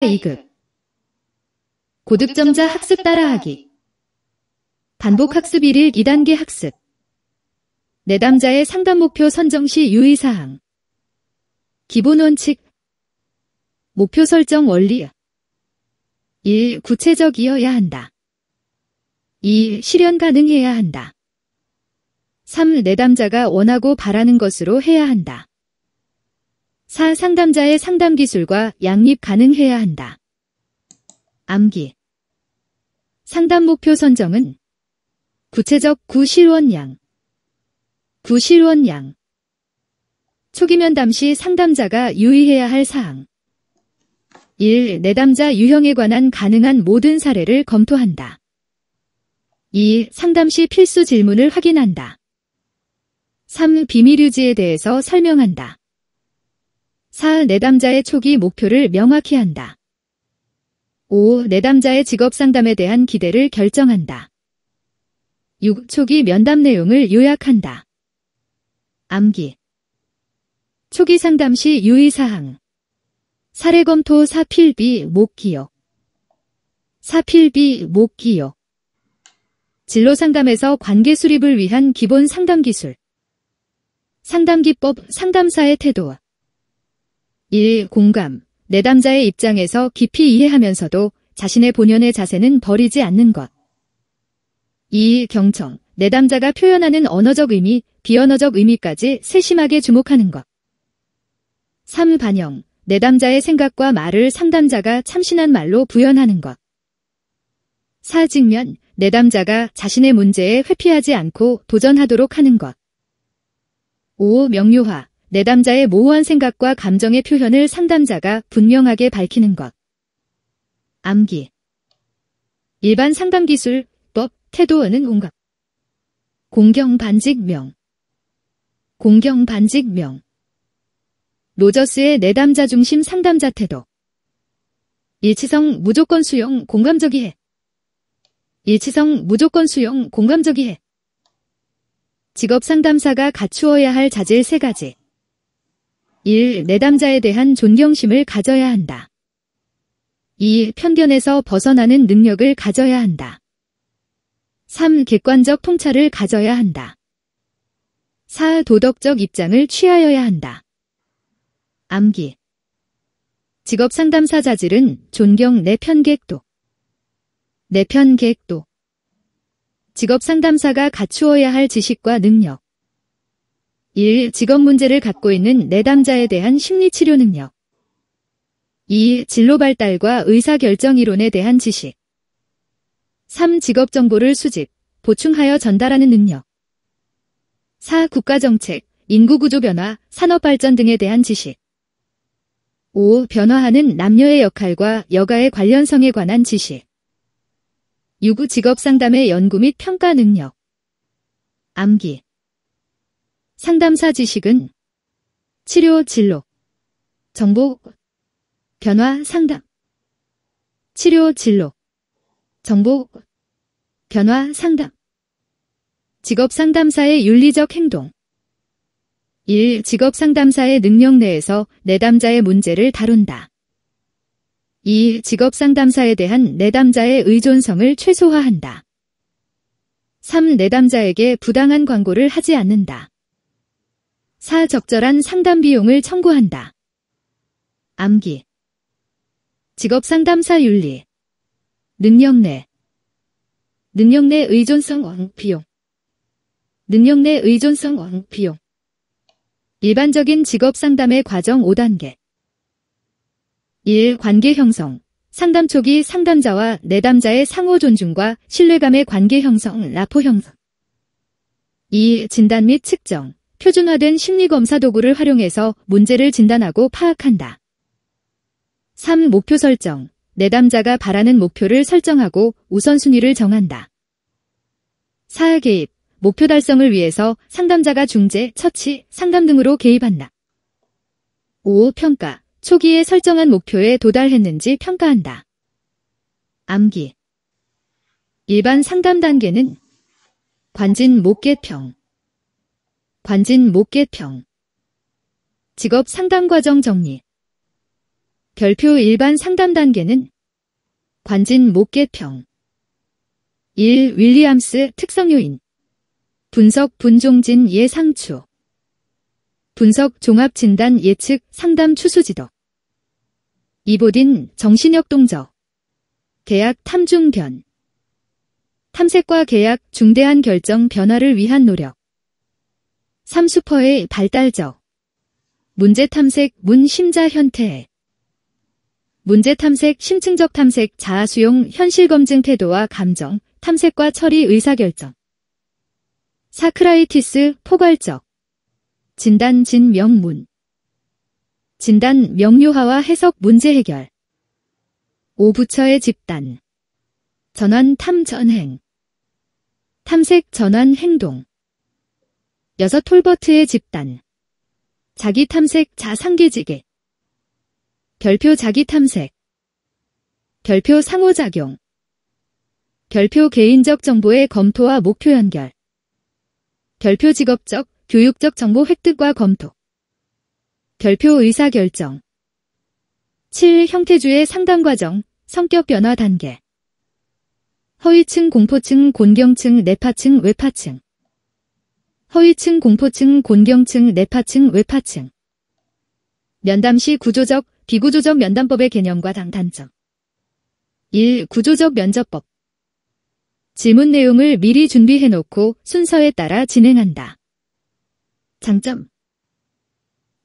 2급 고득점자 학습 따라하기 반복 학습 1일 2단계 학습 내담자의 상담 목표 선정 시 유의사항 기본 원칙 목표 설정 원리 1. 구체적이어야 한다. 2. 실현 가능해야 한다. 3. 내담자가 원하고 바라는 것으로 해야 한다. 4. 상담자의 상담 기술과 양립 가능해야 한다. 암기 상담 목표 선정은 구체적 구실원량 구실원량 초기 면담 시 상담자가 유의해야 할 사항 1. 내담자 유형에 관한 가능한 모든 사례를 검토한다. 2. 상담 시 필수 질문을 확인한다. 3. 비밀 유지에 대해서 설명한다. 4. 내담자의 초기 목표를 명확히 한다. 5. 내담자의 직업 상담에 대한 기대를 결정한다. 6. 초기 면담 내용을 요약한다. 암기 초기 상담 시 유의사항 사례 검토 사필비 목 기억 사필비 목 기억 진로 상담에서 관계 수립을 위한 기본 상담 기술 상담 기법 상담사의 태도 1. 공감 내담자의 입장에서 깊이 이해하면서도 자신의 본연의 자세는 버리지 않는 것 2. 경청 내담자가 표현하는 언어적 의미, 비언어적 의미까지 세심하게 주목하는 것 3. 반영 내담자의 생각과 말을 상담자가 참신한 말로 부연하는 것 4. 직면 내담자가 자신의 문제에 회피하지 않고 도전하도록 하는 것 5. 명료화 내담자의 모호한 생각과 감정의 표현을 상담자가 분명하게 밝히는 것 암기 일반 상담 기술, 법, 태도는 온갖 공경반직명 공경반직명 로저스의 내담자 중심 상담자 태도 일치성 무조건 수용 공감적이해 일치성 무조건 수용 공감적이해 직업 상담사가 갖추어야 할 자질 3가지 1. 내담자에 대한 존경심을 가져야 한다. 2. 편견에서 벗어나는 능력을 가져야 한다. 3. 객관적 통찰을 가져야 한다. 4. 도덕적 입장을 취하여야 한다. 암기 직업 상담사 자질은 존경 내편객도 내편객도 직업 상담사가 갖추어야 할 지식과 능력 1. 직업 문제를 갖고 있는 내담자에 대한 심리치료 능력 2. 진로 발달과 의사결정 이론에 대한 지식 3. 직업 정보를 수집, 보충하여 전달하는 능력 4. 국가정책, 인구구조 변화, 산업발전 등에 대한 지식 5. 변화하는 남녀의 역할과 여가의 관련성에 관한 지식 6. 직업상담의 연구 및 평가 능력 암기 상담사 지식은 치료 진로 정보 변화 상담 치료 진로 정보 변화 상담 직업 상담사의 윤리적 행동 1. 직업 상담사의 능력 내에서 내담자의 문제를 다룬다. 2. 직업 상담사에 대한 내담자의 의존성을 최소화한다. 3. 내담자에게 부당한 광고를 하지 않는다. 4. 적절한 상담 비용을 청구한다. 암기 직업 상담사 윤리 능력 내 의존성 비용 능력 내 의존성 비용 일반적인 직업 상담의 과정 5단계 1. 관계 형성 상담 초기 상담자와 내담자의 상호 존중과 신뢰감의 관계 형성 라포 형성 2. 진단 및 측정 표준화된 심리검사 도구를 활용해서 문제를 진단하고 파악한다. 3. 목표 설정 내담자가 바라는 목표를 설정하고 우선순위를 정한다. 4. 개입 목표 달성을 위해서 상담자가 중재, 처치, 상담 등으로 개입한다. 5. 평가 초기에 설정한 목표에 도달했는지 평가한다. 암기 일반 상담 단계는 관진 목계평 관진 목계평 직업 상담 과정 정리 별표 일반 상담 단계는 관진 목계평 1. 윌리엄스 특성 요인 분석 분종진 예상추 분석 종합 진단 예측 상담 추수 지도 이보딘 정신력 동적 계약 탐중 변 탐색과 계약 중대한 결정 변화를 위한 노력 3. 슈퍼의 발달적 문제 탐색 문 심자 현태 문제 탐색 심층적 탐색 자아 수용 현실 검증 태도와 감정 탐색과 처리 의사결정 사크라이티스 포괄적 진단 진명문 진단 명료화와 해석 문제 해결 5. 부처의 집단 전환 탐전행 탐색 전환 행동 6. 톨버트의 집단 자기 탐색 자상계지계 별표 자기 탐색 별표 상호작용 별표 개인적 정보의 검토와 목표 연결 별표 직업적, 교육적 정보 획득과 검토 별표 의사결정 7. 형태주의 상담과정, 성격 변화 단계 허위층, 공포층, 곤경층, 내파층, 외파층 허위층, 공포층, 곤경층, 내파층, 외파층 면담시 구조적, 비구조적 면담법의 개념과 단점 1. 구조적 면접법 질문 내용을 미리 준비해놓고 순서에 따라 진행한다. 장점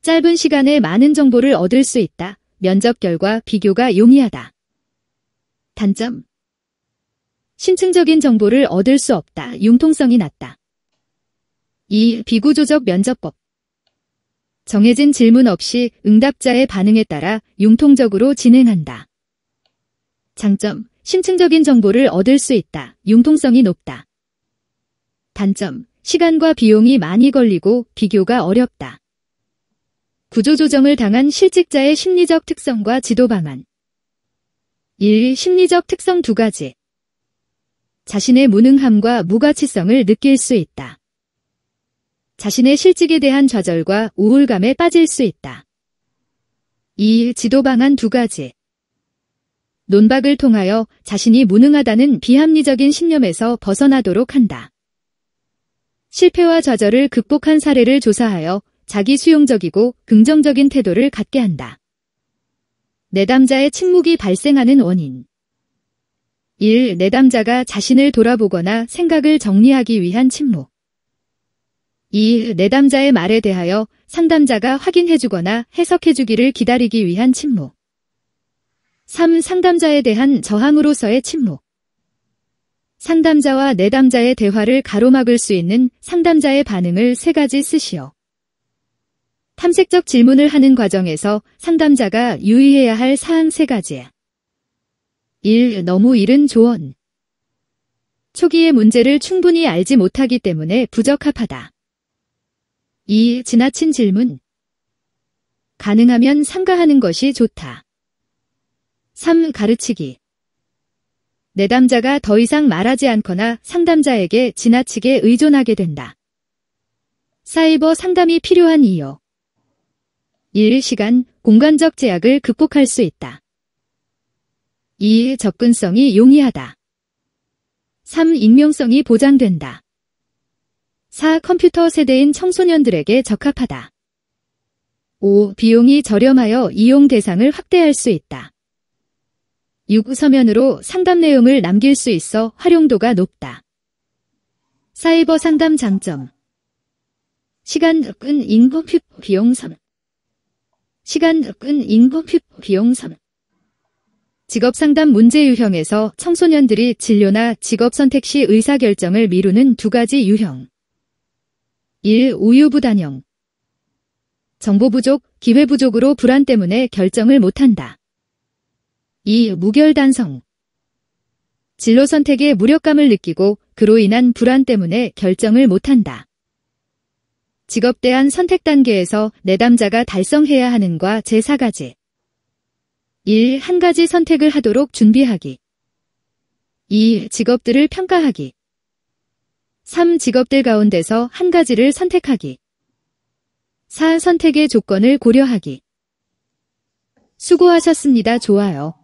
짧은 시간에 많은 정보를 얻을 수 있다. 면접 결과 비교가 용이하다. 단점 심층적인 정보를 얻을 수 없다. 융통성이 낮다. 2. 비구조적 면접법 정해진 질문 없이 응답자의 반응에 따라 융통적으로 진행한다. 장점 심층적인 정보를 얻을 수 있다. 융통성이 높다. 단점 시간과 비용이 많이 걸리고 비교가 어렵다. 구조조정을 당한 실직자의 심리적 특성과 지도 방안 1. 심리적 특성 2가지 자신의 무능함과 무가치성을 느낄 수 있다. 자신의 실직에 대한 좌절과 우울감에 빠질 수 있다. 2. 지도 방안 2가지 논박을 통하여 자신이 무능하다는 비합리적인 신념에서 벗어나도록 한다. 실패와 좌절을 극복한 사례를 조사하여 자기 수용적이고 긍정적인 태도를 갖게 한다. 내담자의 침묵이 발생하는 원인 1. 내담자가 자신을 돌아보거나 생각을 정리하기 위한 침묵 2. 내담자의 말에 대하여 상담자가 확인해주거나 해석해주기를 기다리기 위한 침묵 3. 상담자에 대한 저항으로서의 침묵 상담자와 내담자의 대화를 가로막을 수 있는 상담자의 반응을 3가지 쓰시오. 탐색적 질문을 하는 과정에서 상담자가 유의해야 할 사항 3가지 1. 너무 이른 조언 초기의 문제를 충분히 알지 못하기 때문에 부적합하다. 2. 지나친 질문 가능하면 삼가하는 것이 좋다. 3. 가르치기 내담자가 더 이상 말하지 않거나 상담자에게 지나치게 의존하게 된다. 사이버 상담이 필요한 이유 1. 시간, 공간적 제약을 극복할 수 있다. 2. 접근성이 용이하다. 3. 익명성이 보장된다. 4. 컴퓨터 세대인 청소년들에게 적합하다. 5. 비용이 저렴하여 이용 대상을 확대할 수 있다. 6. 서면으로 상담 내용을 남길 수 있어 활용도가 높다. 사이버 상담 장점 시간 접근 인구 비용 선 시간 접근 인구 비용 선 직업상담 문제 유형에서 청소년들이 진료나 직업 선택 시 의사결정을 미루는 2가지 유형 1. 우유부단형 정보 부족, 기회 부족으로 불안 때문에 결정을 못한다. 2. 무결단성 진로 선택에 무력감을 느끼고 그로 인한 불안 때문에 결정을 못한다. 직업 대안 선택 단계에서 내담자가 달성해야 하는 과 제4가지 1. 한 가지 선택을 하도록 준비하기 2. 직업들을 평가하기 3. 직업들 가운데서 한 가지를 선택하기 4. 선택의 조건을 고려하기 수고하셨습니다. 좋아요.